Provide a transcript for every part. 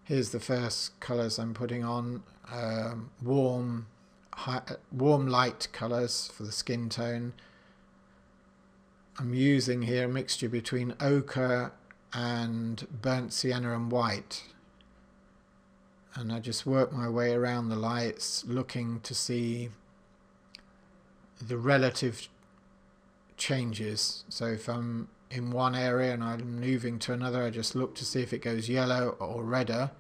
Here's the first colours I'm putting on. Warm light colours for the skin tone. I'm using here a mixture between ochre and burnt sienna and white. And I just work my way around the lights, looking to see the relative changes. So if I'm in one area and I'm moving to another, I just look to see if it goes yellow or redder,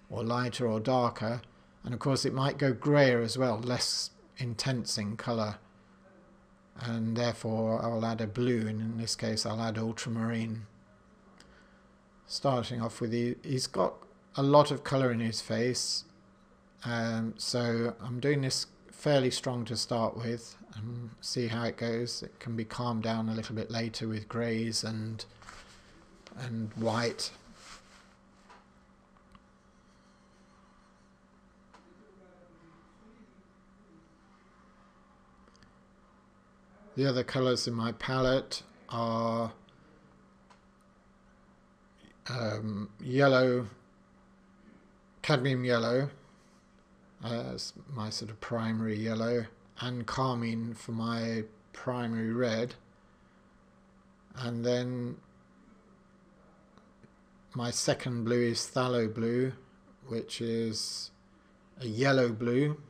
or lighter or darker. And of course it might go greyer as well, less intense in colour. And therefore I'll add a blue, and in this case I'll add ultramarine. Starting off with, he's got a lot of colour in his face, so I'm doing this fairly strong to start with and see how it goes. It can be calmed down a little bit later with greys and white. The other colours in my palette are yellow, cadmium yellow as my sort of primary yellow, and carmine for my primary red, and then my second blue is phthalo blue, which is a yellow blue.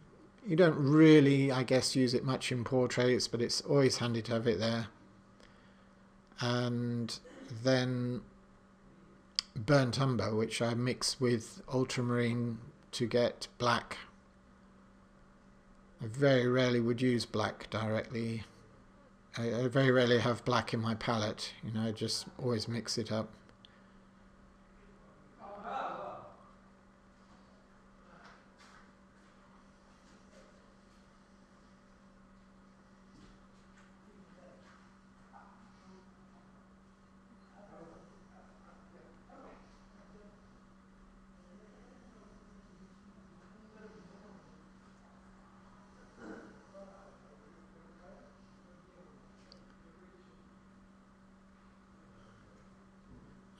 You don't really, I guess, use it much in portraits, but it's always handy to have it there. And then burnt umber, which I mix with ultramarine to get black. I very rarely would use black directly. I very rarely have black in my palette, you know, I just always mix it up.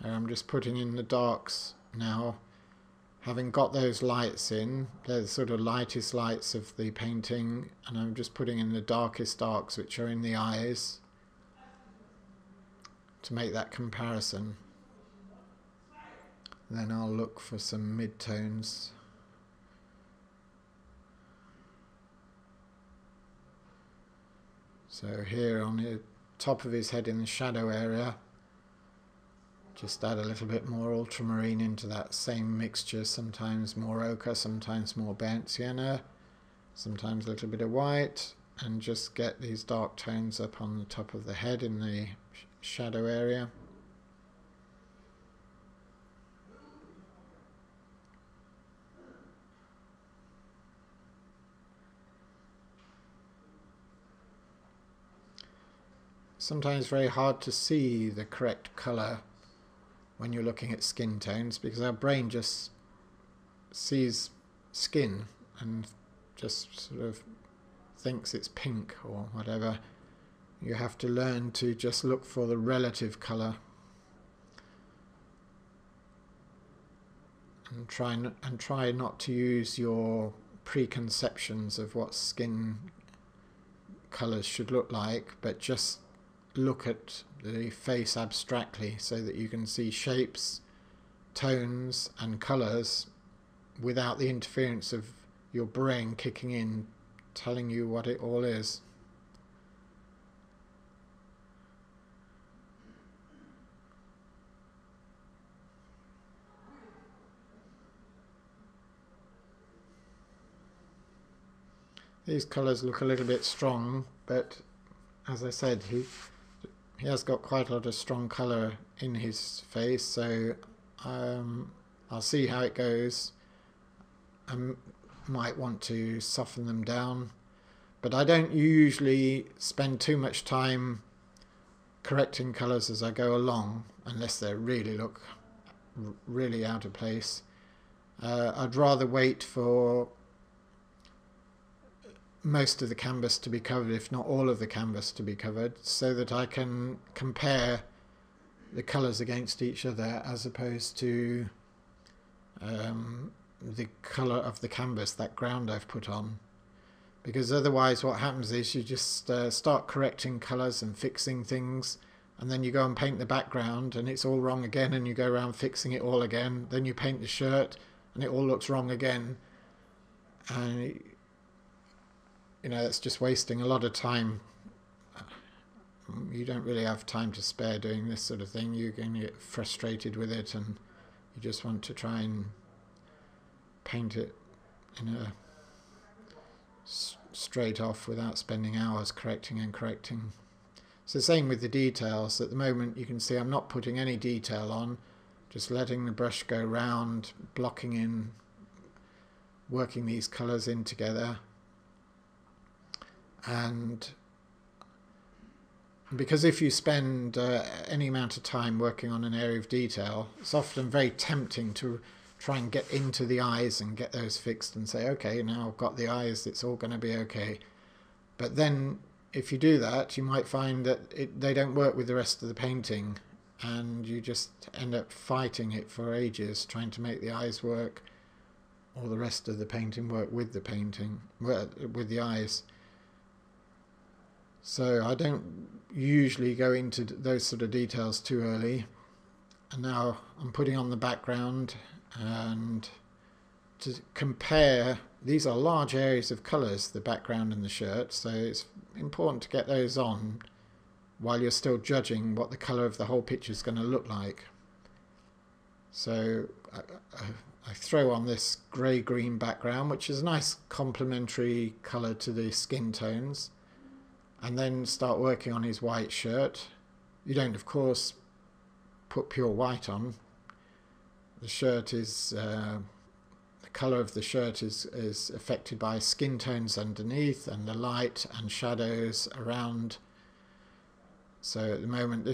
I'm just putting in the darks now. Having got those lights in, they're the sort of lightest lights of the painting, and I'm just putting in the darkest darks, which are in the eyes, to make that comparison. Then I'll look for some mid-tones. So here on the top of his head in the shadow area, just add a little bit more ultramarine into that same mixture, sometimes more ochre, sometimes more burnt sienna, sometimes a little bit of white, and just get these dark tones up on the top of the head in the shadow area. Sometimes very hard to see the correct colour when you're looking at skin tones, because our brain just sees skin and just sort of thinks it's pink or whatever. You have to learn to just look for the relative colour and try not to use your preconceptions of what skin colours should look like, but just look at the face abstractly so that you can see shapes, tones and colours without the interference of your brain kicking in, telling you what it all is. These colours look a little bit strong, but as I said, he has got quite a lot of strong colour in his face, so I'll see how it goes. I might want to soften them down, but I don't usually spend too much time correcting colours as I go along, unless they really look really out of place. I'd rather wait for most of the canvas to be covered, if not all of the canvas to be covered, so that I can compare the colours against each other, as opposed to the colour of the canvas, that ground I've put on. Because otherwise what happens is you just start correcting colours and fixing things, and then you go and paint the background and it's all wrong again, and you go around fixing it all again. Then you paint the shirt and it all looks wrong again. And you know, that's just wasting a lot of time. You don't really have time to spare doing this sort of thing. You're going to get frustrated with it, and you just want to try and paint it in a straight off without spending hours correcting and correcting. It's the same with the details. At the moment you can see I'm not putting any detail on, just letting the brush go round, blocking in, working these colours in together. And because if you spend any amount of time working on an area of detail, it's often very tempting to try and get into the eyes and get those fixed and say, okay, now I've got the eyes, it's all going to be okay. But then if you do that, you might find that they don't work with the rest of the painting, and you just end up fighting it for ages, trying to make the eyes work or the rest of the painting work with the painting, with the eyes. So I don't usually go into those sort of details too early. And now I'm putting on the background, and to compare, these are large areas of colours, the background and the shirt, so it's important to get those on while you're still judging what the colour of the whole picture is going to look like. So I throw on this grey-green background, which is a nice complementary colour to the skin tones, and then start working on his white shirt. You don't, of course, put pure white on. The shirt is the colour of the shirt is affected by skin tones underneath and the light and shadows around. So at the moment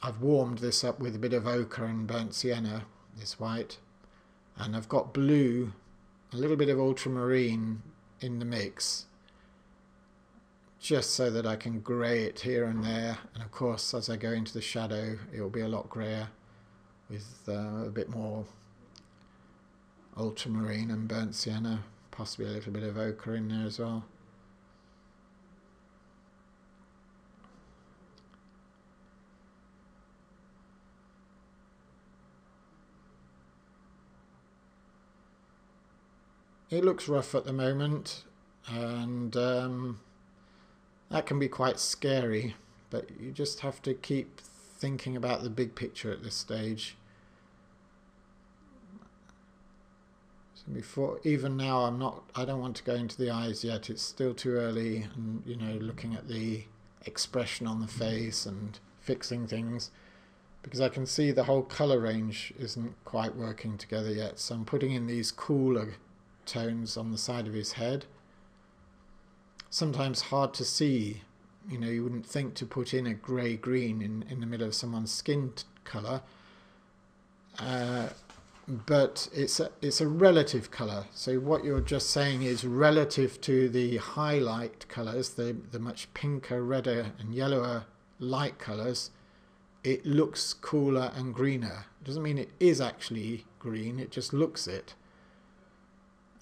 I've warmed this up with a bit of ochre and burnt sienna, this white, and I've got blue, a little bit of ultramarine in the mix, just so that I can grey it here and there. And of course as I go into the shadow it will be a lot greyer with a bit more ultramarine and burnt sienna, possibly a little bit of ochre in there as well. It looks rough at the moment, and that can be quite scary, but you just have to keep thinking about the big picture at this stage. So before, even now, I don't want to go into the eyes yet. It's still too early, and you know, looking at the expression on the face and fixing things, because I can see the whole color range isn't quite working together yet. So I'm putting in these cooler tones on the side of his head. Sometimes hard to see. You know, you wouldn't think to put in a grey-green in the middle of someone's skin colour, but it's a relative colour. So what you're just saying is, relative to the highlight colours, the much pinker, redder and yellower light colours, it looks cooler and greener. It doesn't mean it is actually green, it just looks it.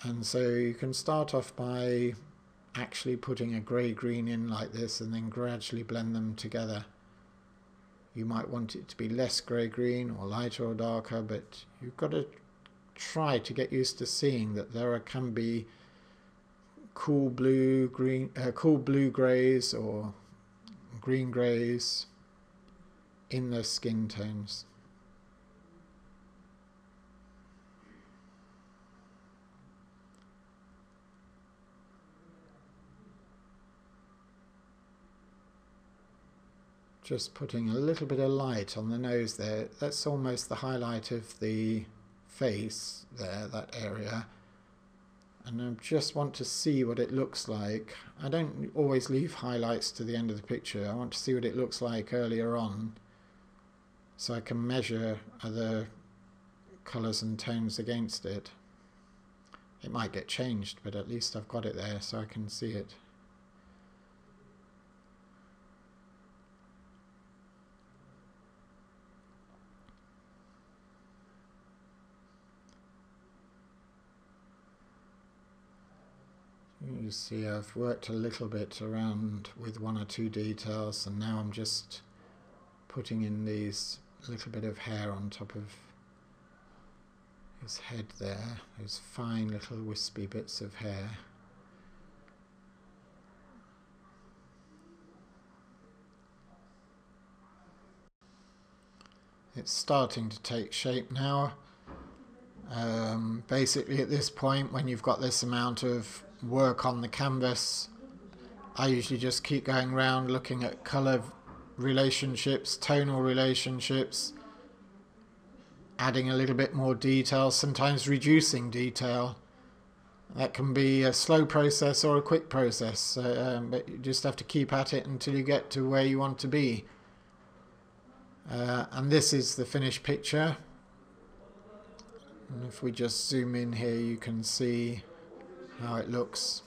And so you can start off by actually putting a grey-green in like this, and then gradually blend them together. You might want it to be less grey-green or lighter or darker, but you've got to try to get used to seeing that there can be cool blue greys or green greys in the skin tones. Just putting a little bit of light on the nose there. That's almost the highlight of the face there, that area. And I just want to see what it looks like. I don't always leave highlights to the end of the picture. I want to see what it looks like earlier on, so I can measure other colours and tones against it. It might get changed, but at least I've got it there so I can see it. You see I've worked a little bit around with one or two details, and now I'm just putting in these little bit of hair on top of his head there, those fine little wispy bits of hair. It's starting to take shape now. Basically at this point, when you've got this amount of work on the canvas, I usually just keep going around looking at colour relationships, tonal relationships, adding a little bit more detail, sometimes reducing detail. That can be a slow process or a quick process, but you just have to keep at it until you get to where you want to be. And this is the finished picture. And if we just zoom in here, you can see how it looks.